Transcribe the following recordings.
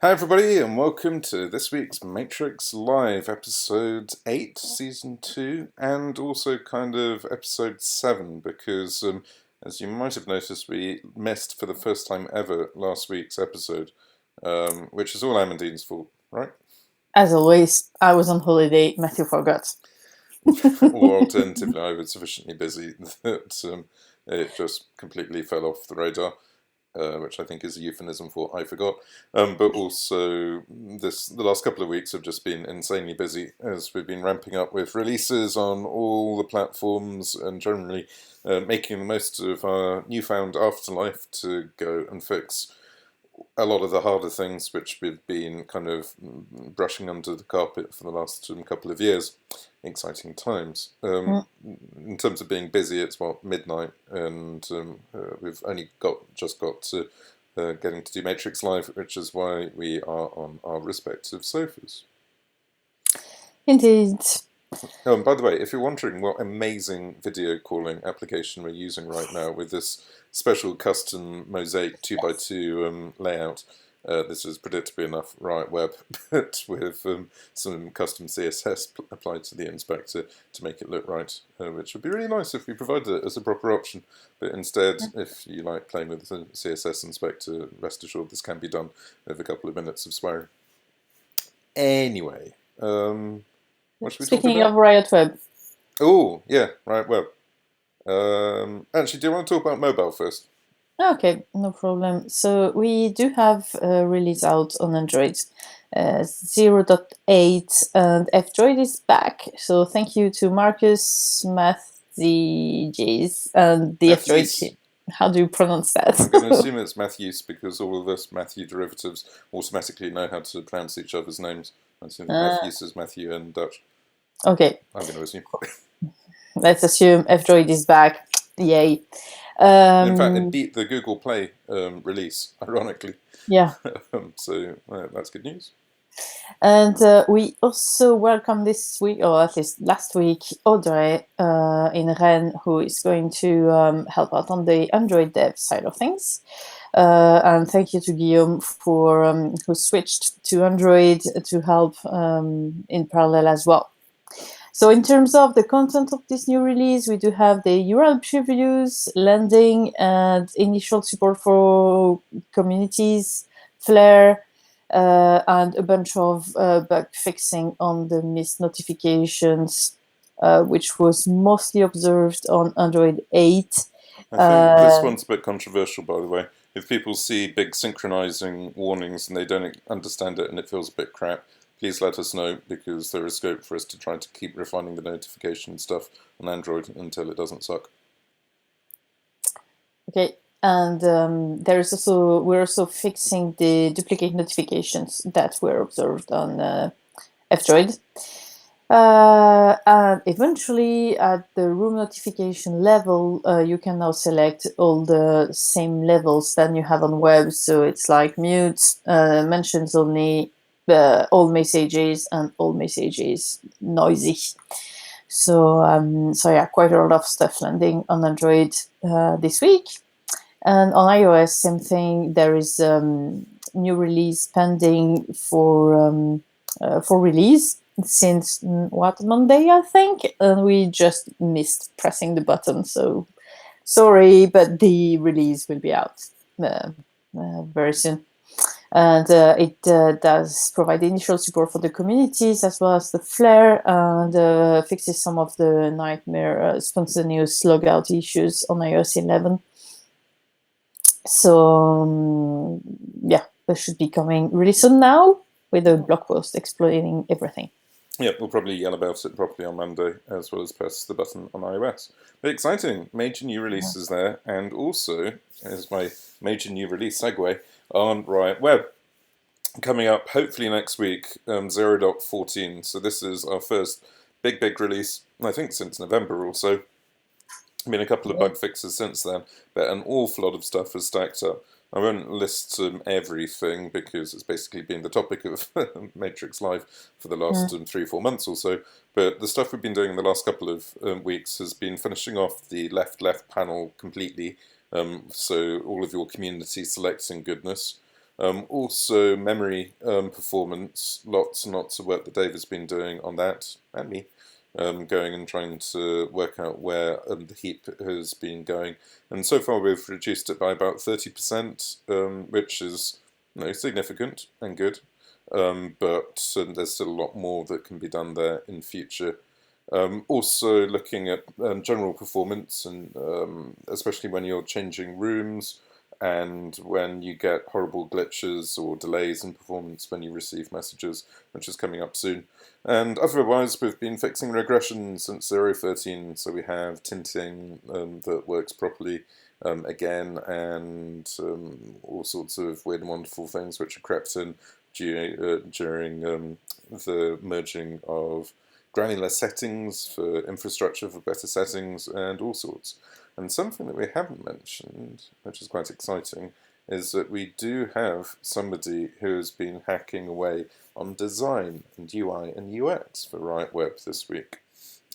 Hi everybody and welcome to this week's Matrix Live, episode 8, season 2, and also kind of episode 7 because as you might have noticed we missed for the first time ever last week's episode, which is all Amandine's fault, right? As always, I was on holiday, Matthew forgot. Or alternatively I was sufficiently busy that it just completely fell off the radar. Which I think is a euphemism for I forgot. But also, the last couple of weeks have just been insanely busy as we've been ramping up with releases on all the platforms and generally making the most of our newfound afterlife to go and fix a lot of the harder things which we've been kind of brushing under the carpet for the last couple of years. Exciting times. In terms of being busy, it's midnight, and we've only just got to getting to do Matrix Live, which is why we are on our respective sofas. Indeed. By the way, if you're wondering what amazing video calling application we're using right now with this special custom mosaic 2x2 layout, this is predictably enough Riot Web, but with some custom CSS applied to the inspector to make it look right, which would be really nice if we provided it as a proper option. But instead, if you like playing with the CSS inspector, rest assured this can be done with a couple of minutes of swearing. Anyway, what should we talk Speaking about? of Riot Web. Oh, yeah, Riot Web. Actually, do you want to talk about mobile first? Okay, no problem. So we do have a release out on Android, 0.8, and Fdroid is back. So thank you to Marcus, Mathjis, and the Fdroid Mathjis. team. How do you pronounce that? I'm going to assume it's Mathjis because all of us Matthew derivatives automatically know how to pronounce each other's names. I assume that Mathjis is Matthew in Dutch. Okay. I'm going to assume. Let's assume Fdroid is back. Yay. In fact, it beat the Google Play release, ironically. Yeah. So that's good news. And we also welcome this week, or at least last week, Audrey in Rennes, who is going to help out on the Android dev side of things. And thank you to Giom for who switched to Android to help in parallel as well. So in terms of the content of this new release, we do have the URL previews, landing, and initial support for communities, flair, and a bunch of bug fixing on the missed notifications, which was mostly observed on Android 8. I think this one's a bit controversial, by the way. If people see big synchronizing warnings and they don't understand it and it feels a bit crap, please let us know, because there is scope for us to try to keep refining the notification stuff on Android until it doesn't suck. Okay, and we're also fixing the duplicate notifications that were observed on Fdroid. And eventually, at the room notification level, you can now select all the same levels than you have on web. So it's like mute, mentions only, all messages, and all messages noisy. So yeah, quite a lot of stuff landing on Android this week. And on iOS, same thing. There is new release pending for release since Monday, I think, and we just missed pressing the button. So sorry, but the release will be out very soon. And it does provide initial support for the communities as well as the flair, and fixes some of the nightmare spontaneous logout issues on iOS 11. So yeah, that should be coming really soon now with a blog post explaining everything. Yeah, we'll probably yell about it properly on Monday, as well as press the button on iOS. But exciting, major new releases there, and also, as my major new release segue, on Riot Web. Coming up, hopefully next week, 0.14. So this is our first big release, I think since November also. Been a couple of bug fixes since then, but an awful lot of stuff has stacked up. I won't list everything because it's basically been the topic of Matrix Live for the last 3-4 months or so. But the stuff we've been doing in the last couple of weeks has been finishing off the left panel completely. So all of your community selecting goodness. Also, memory performance, lots and lots of work that Dave has been doing on that, and me, going and trying to work out where the heap has been going. And so far we've reduced it by about 30%, which is significant and good. But there's still a lot more that can be done there in future. Also looking at general performance, and especially when you're changing rooms, and when you get horrible glitches or delays in performance when you receive messages, which is coming up soon. And otherwise, we've been fixing regression since 013, so we have tinting that works properly again, and all sorts of weird and wonderful things which are crept in during the merging of granular settings for infrastructure for better settings and all sorts. And something that we haven't mentioned, which is quite exciting, is that we do have somebody who has been hacking away on design and UI and UX for Riot Web this week.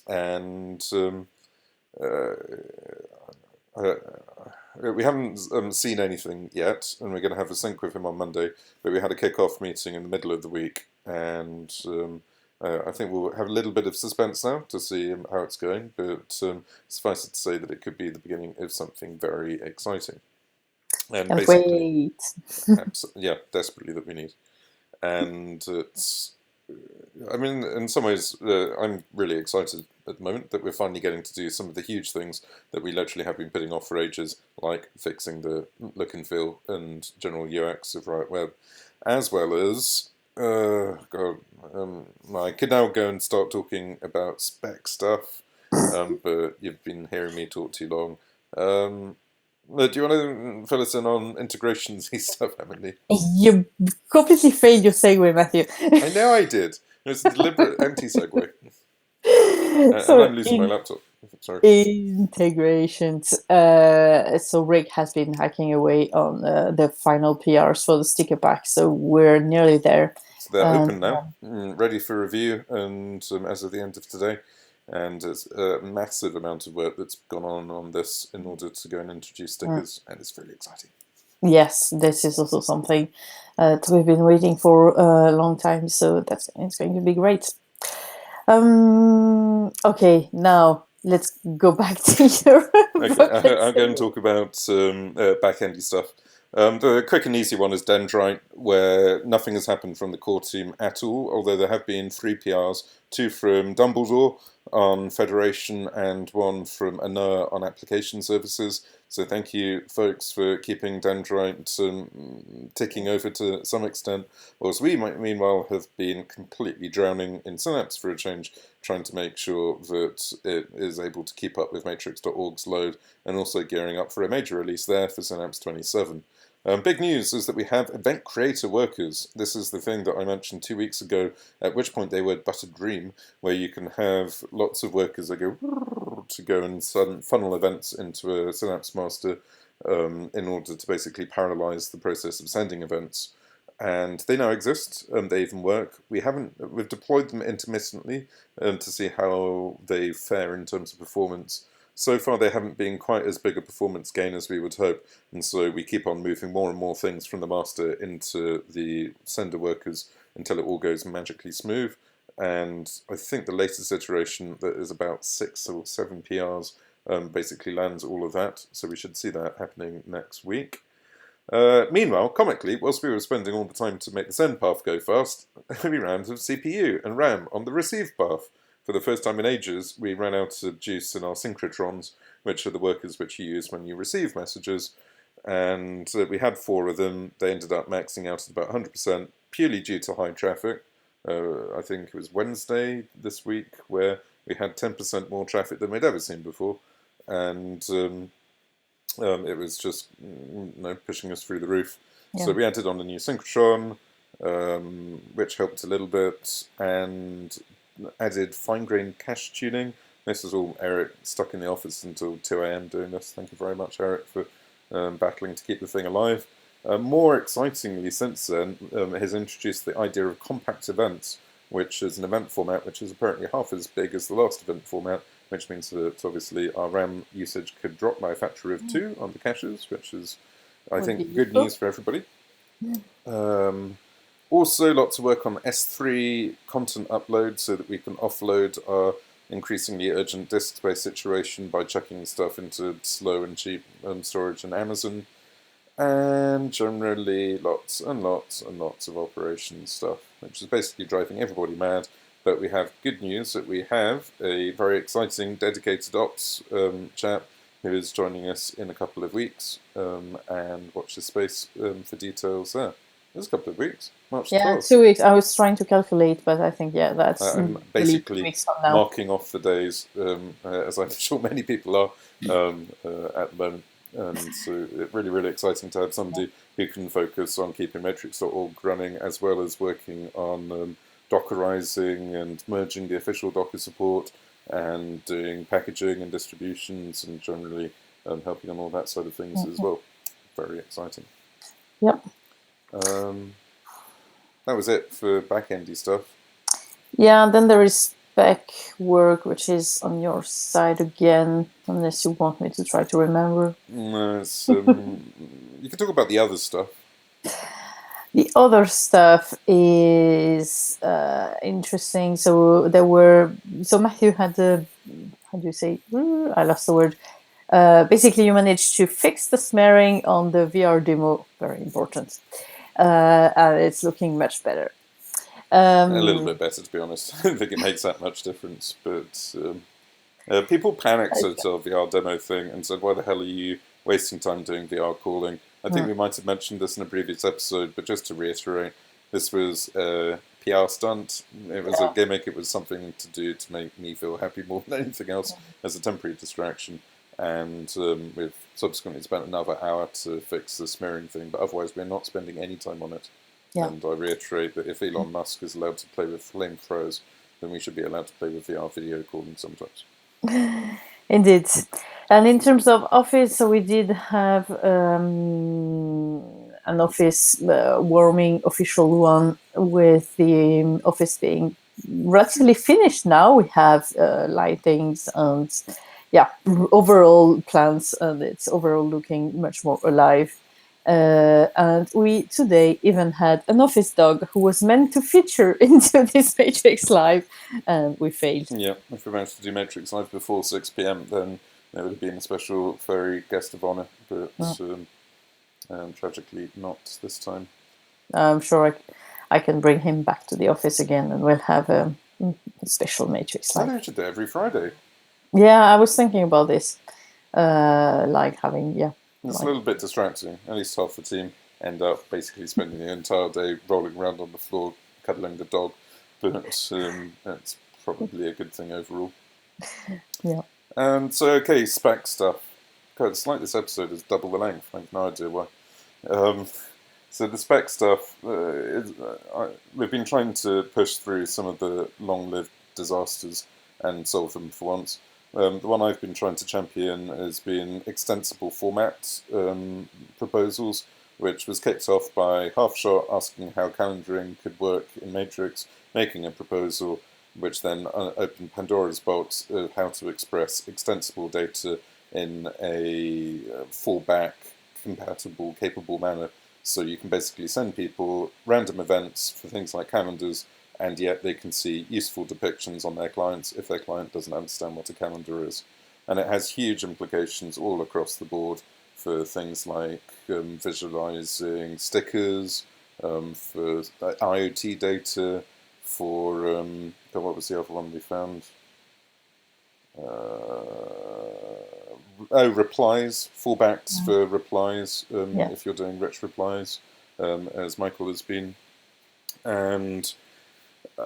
And we haven't seen anything yet, and we're going to have a sync with him on Monday, but we had a kick-off meeting in the middle of the week, and I think we'll have a little bit of suspense now to see how it's going, but suffice it to say that it could be the beginning of something very exciting. And basically, yeah, desperately that we need. And it's, I mean, in some ways, I'm really excited at the moment that we're finally getting to do some of the huge things that we literally have been putting off for ages, like fixing the look and feel and general UX of Riot Web, as well as I could now go and start talking about spec stuff, but you've been hearing me talk too long. Do you want to fill us in on integrations stuff, Emily? You completely failed your segue, Matthew. I know I did. It was a deliberate anti-segue. So and I'm losing my laptop. Sorry. Integrations. So Rick has been hacking away on the final PRs for the sticker pack, so we're nearly there. So they're open now, ready for review, and as of the end of today. And it's a massive amount of work that's gone on this in order to go and introduce stickers, and it's really exciting. Yes, this is also something that we've been waiting for a long time, so it's going to be great. Okay, now let's go back to your. Okay, I'm going to talk about back-endy stuff. The quick and easy one is Dendrite, where nothing has happened from the core team at all, although there have been 3 PRs, 2 from Dumbledore on Federation and 1 from Anoa on application services. So thank you, folks, for keeping Dendrite ticking over to some extent, whilst we meanwhile have been completely drowning in Synapse for a change, trying to make sure that it is able to keep up with matrix.org's load, and also gearing up for a major release there for Synapse 27. Big news is that we have event creator workers. This is the thing that I mentioned 2 weeks ago, at which point they were but a dream, where you can have lots of workers that go and funnel events into a Synapse master in order to basically parallelize the process of sending events. And they now exist, they even work. We've deployed them intermittently to see how they fare in terms of performance. So far they haven't been quite as big a performance gain as we would hope, and so we keep on moving more and more things from the master into the sender workers until it all goes magically smooth. And I think the latest iteration, that is about 6 or 7 PRs, basically lands all of that, so we should see that happening next week. Meanwhile, comically, whilst we were spending all the time to make the send path go fast, we ran out of CPU and RAM on the receive path. For the first time in ages, we ran out of juice in our synchrotrons, which are the workers which you use when you receive messages. And we had 4 of them. They ended up maxing out at about 100%, purely due to high traffic. I think it was Wednesday this week where we had 10% more traffic than we'd ever seen before. And it was just pushing us through the roof. Yeah. So we added on a new synchrotron, which helped a little bit, and added fine-grained cache tuning. This is all Eric stuck in the office until 2 AM doing this. Thank you very much, Eric, for battling to keep the thing alive. More excitingly, since then, has introduced the idea of compact events, which is an event format which is apparently half as big as the last event format, which means that obviously our RAM usage could drop by a factor of 2 on the caches, which is, I think, good news for everybody. Also, lots of work on S3 content upload so that we can offload our increasingly urgent disk space situation by chucking stuff into slow and cheap storage in Amazon. And generally lots and lots and lots of operations stuff, which is basically driving everybody mad. But we have good news that we have a very exciting dedicated ops chap who is joining us in a couple of weeks, and watch this space for details there. There's a couple of weeks, March 12th. 2 weeks. I was trying to calculate, but I think, that's I'm really basically 2 weeks from now. marking off the days, as I'm sure many people are at the moment. And so it's really, really exciting to have somebody who can focus on keeping matrix.org running, as well as working on Dockerizing and merging the official Docker support and doing packaging and distributions and generally helping on all that side of things as well. Very exciting. Yep. That was it for back-endy stuff. Yeah, then there is spec work, which is on your side again, unless you want me to try to remember. No, it's, you can talk about the other stuff. The other stuff is interesting. So Matthew had how do you say? I lost the word. Basically, you managed to fix the smearing on the VR demo. Very important. And it's looking much better. A little bit better, to be honest. I don't think it makes that much difference. But people panicked at our VR demo thing and said, why the hell are you wasting time doing VR calling? I think we might have mentioned this in a previous episode, but just to reiterate, this was a PR stunt. It was a gimmick. It was something to do to make me feel happy more than anything else as a temporary distraction. And we've subsequently spent another hour to fix the smearing thing, but otherwise we're not spending any time on it. Yeah. And I reiterate that if Elon Musk is allowed to play with flamethrowers, then we should be allowed to play with VR video calling sometimes. Indeed. And in terms of Office, so we did have an Office warming official one, with the Office being relatively finished now. We have lightings and overall plans, and it's overall looking much more alive. And we today even had an Office dog who was meant to feature into this Matrix Live, and we failed. Yeah, if we managed to do Matrix Live before 6 p.m, then there would have been a special furry guest of honor, but tragically not this time. I'm sure I can bring him back to the office again, and we'll have a special Matrix Live. I think we should do it every Friday. Yeah, I was thinking about this, like having It's a little bit distracting. At least half the team end up basically spending the entire day rolling around on the floor, cuddling the dog. But that's probably a good thing overall. Yeah. Okay, spec stuff. God, it's like this episode is double the length. I have no idea why. So the spec stuff, we've been trying to push through some of the long-lived disasters and solve them for once. The one I've been trying to champion has been extensible format proposals, which was kicked off by Halfshot asking how calendaring could work in Matrix, making a proposal which then opened Pandora's box of how to express extensible data in a fallback, compatible, capable manner. So you can basically send people random events for things like calendars, and yet they can see useful depictions on their clients if their client doesn't understand what a calendar is. And it has huge implications all across the board for things like visualizing stickers, for IoT data, for, what was the other one we found? Replies, fallbacks for replies, if you're doing rich replies, as Michael has been. And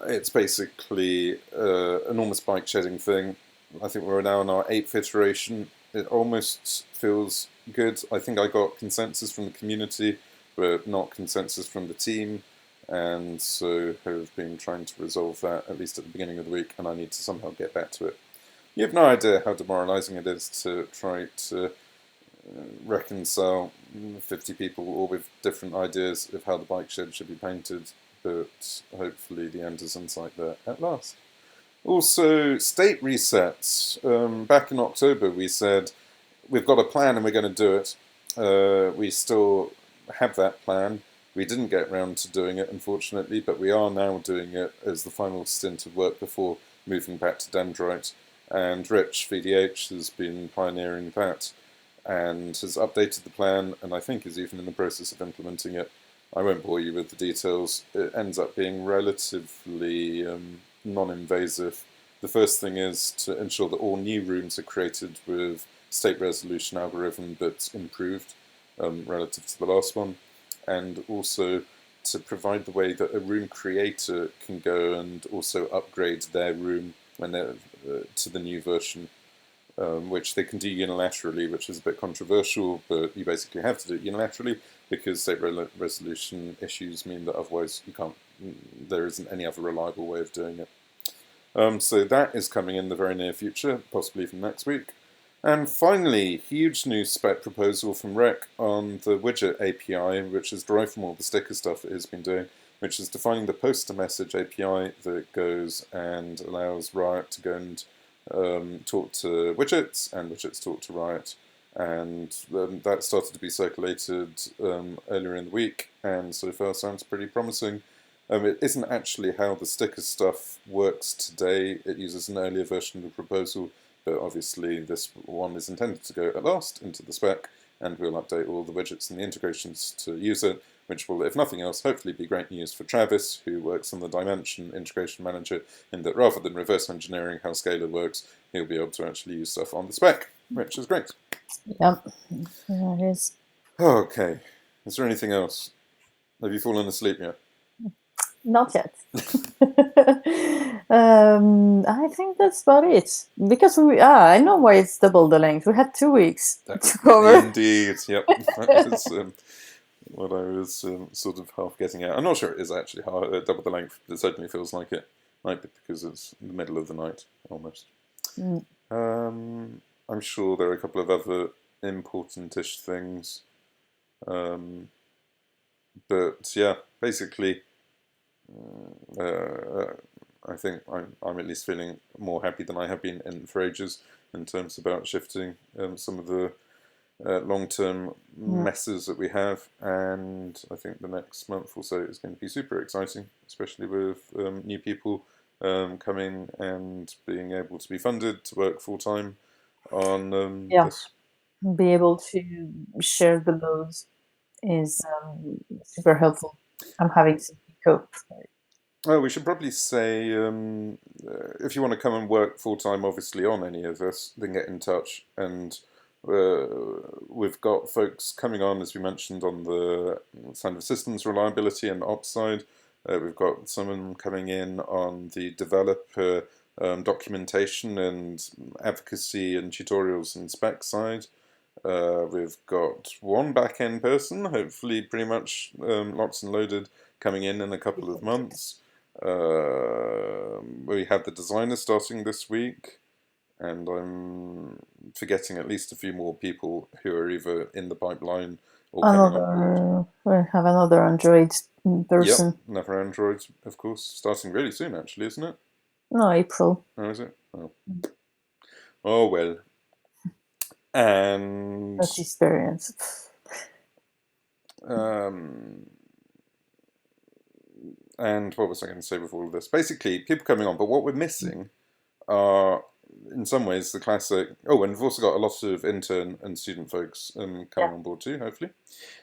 it's basically an enormous bike shedding thing. I think we're now in our 8th iteration. It almost feels good. I think I got consensus from the community, but not consensus from the team. And so have been trying to resolve that, at least at the beginning of the week, and I need to somehow get back to it. You have no idea how demoralizing it is to try to reconcile 50 people all with different ideas of how the bike shed should be painted, but hopefully the end is in sight there at last. Also, state resets. Back in October we said, we've got a plan and we're going to do it. We still have that plan. We didn't get round to doing it, unfortunately, but we are now doing it as the final stint of work before moving back to Dendrite. And Rich, VDH, has been pioneering that and has updated the plan, and I think is even in the process of implementing it. I won't bore you with the details. It ends up being relatively non-invasive. The first thing is to ensure that all new rooms are created with state resolution algorithm that's improved relative to the last one, and also to provide the way that a room creator can go and also upgrade their room when they're to the new version, which they can do unilaterally, which is a bit controversial, but you basically have to do it unilaterally because state resolution issues mean that otherwise you can't. There isn't any other reliable way of doing it. So that is coming in the very near future, possibly even next week. And finally, huge new spec proposal from Rec on the widget API, which is derived from all the sticker stuff it has been doing, which is defining the poster message API that goes and allows Riot to go and talk to widgets, and widgets talk to Riot. And that started to be circulated earlier in the week, and so far sounds pretty promising. It isn't actually how the sticker stuff works today. It uses an earlier version of the proposal, but obviously this one is intended to go at last into the spec, and we'll update all the widgets and the integrations to use it, which will, if nothing else, hopefully be great news for Travis, who works on the Dimension integration manager, in that rather than reverse engineering how Scalar works, he'll be able to actually use stuff on the spec, which is great. Yep, that is. Okay, is there anything else? Have you fallen asleep yet? Not yet. I think that's about it. Because I know why it's double the length. We had 2 weeks to cover. Indeed, yep. That was what I was sort of half getting at. I'm not sure it is actually double the length. It certainly feels like it. Might be because it's in the middle of the night, almost. I'm sure there are a couple of other important-ish things. But yeah, basically, I think I'm at least feeling more happy than I have been for ages in terms about shifting some of the long-term messes that we have, and I think the next month or so is going to be super exciting, especially with new people coming and being able to be funded to work full-time on this. Be able to share the loads is super helpful. I'm having to cope. Oh, we should probably say if you want to come and work full-time, obviously, on any of this, then get in touch. And we've got folks coming on, as we mentioned, on the kind of systems reliability and ops side. We've got someone coming in on the developer documentation and advocacy and tutorials and spec side. We've got one back-end person, hopefully pretty much locked and loaded, coming in a couple of months. We have the designer starting this week, and I'm forgetting at least a few more people who are either in the pipeline or coming on board. We have another Android person. Yep, another Android, of course, starting really soon, actually, isn't it? No, April. Oh, is it? Oh, oh well. And That's experience. And what was I going to say with all of this? Basically, people coming on, but what we're missing are, in some ways, the classic. Oh, and we've also got a lot of intern and student folks coming on board too, hopefully.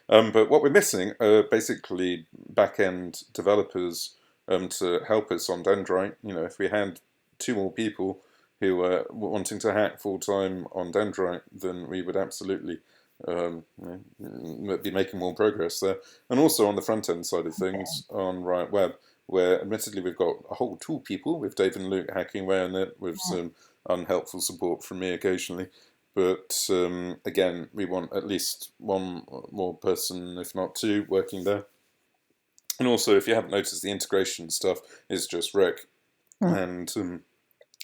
But what we're missing are basically back-end developers to help us on Dendrite. You know, if we had 2 more people who were wanting to hack full-time on Dendrite, then we would absolutely be making more progress there. And also on the front-end side of things on Riot Web, where admittedly we've got a whole 2 people, with Dave and Luke hacking away on it, with some unhelpful support from me occasionally. But again, we want at least 1 more person, if not 2, working there. And also, if you haven't noticed, the integration stuff is just Rick. And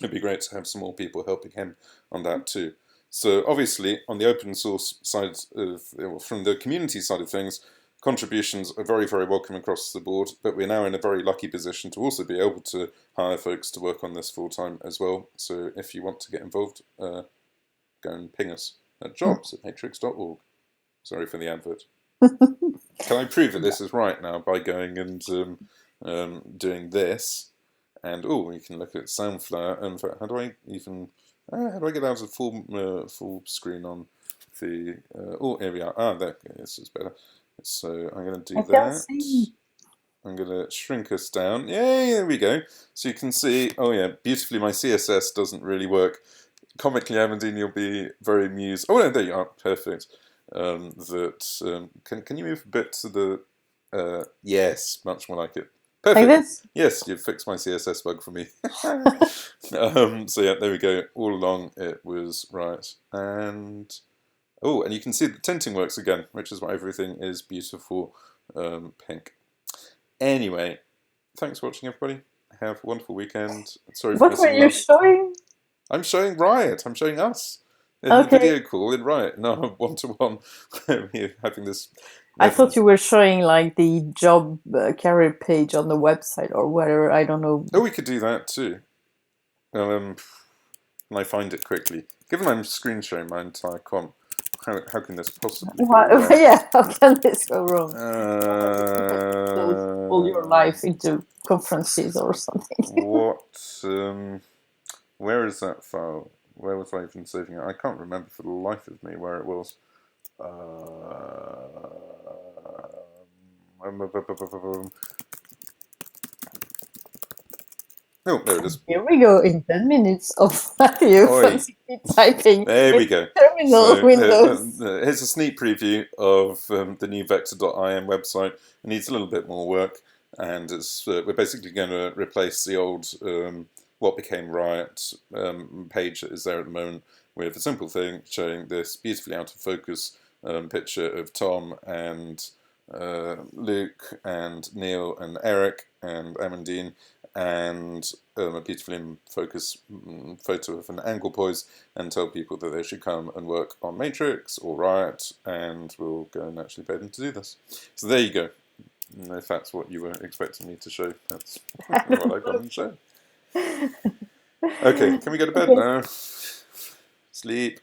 it'd be great to have some more people helping him on that too. So obviously, on the open source side from the community side of things, contributions are very, very welcome across the board, but we're now in a very lucky position to also be able to hire folks to work on this full-time as well. So if you want to get involved, go and ping us at jobs@matrix.org. Sorry for the advert. Can I prove that this is right now by going and doing this? And oh, we can look at sound flair. And how do I even? How do I get out of full screen on the? Oh, here we are. Ah, there. Okay, this is better. So I'm going to do I can that. see. I'm going to shrink us down. Yay, there we go. So you can see, oh yeah, beautifully my CSS doesn't really work. Comically, Amandine, you'll be very amused. Oh no, there you are. Perfect. Can you move a bit to the... yes, much more like it. Perfect. Like this? Yes, you've fixed my CSS bug for me. So yeah, there we go. All along it was right. And... oh, and you can see the tinting works again, which is why everything is beautiful pink. Anyway, thanks for watching, everybody. Have a wonderful weekend. Sorry for What were missing you last. showing? I'm showing Riot. I'm showing us. In Okay. the video call in Riot. No, one-to-one. We're having this... I thought you were showing like the job career page on the website or whatever. I don't know. Oh, we could do that too. And I find it quickly. Given I'm screen sharing my entire comp, how can this possibly go wrong? Yeah, how can this go wrong? Uh, all your life into conferences or something. What? Where is that file? Where was I even saving it? I can't remember for the life of me where it was. Oh, there it is. Here we go in 10 minutes of Matthew frantically typing. There we go. Terminal windows. Here's a sneak preview of the new vector.im website. It needs a little bit more work, and it's we're basically going to replace the old what became Riot page that is there at the moment with a simple thing showing this beautifully out of focus picture of Tom and Luke and Neil and Eric and Amandine, and a beautifully in focus photo of an angle poise, and tell people that they should come and work on Matrix or Riot, and we'll go and actually pay them to do this. So there you go. And if that's what you were expecting me to show, that's what I've gone and shown. Okay, can we go to bed now? Sleep.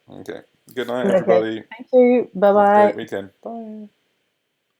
Okay. Good night, everybody. Thank you. Bye-bye. Great weekend. Bye.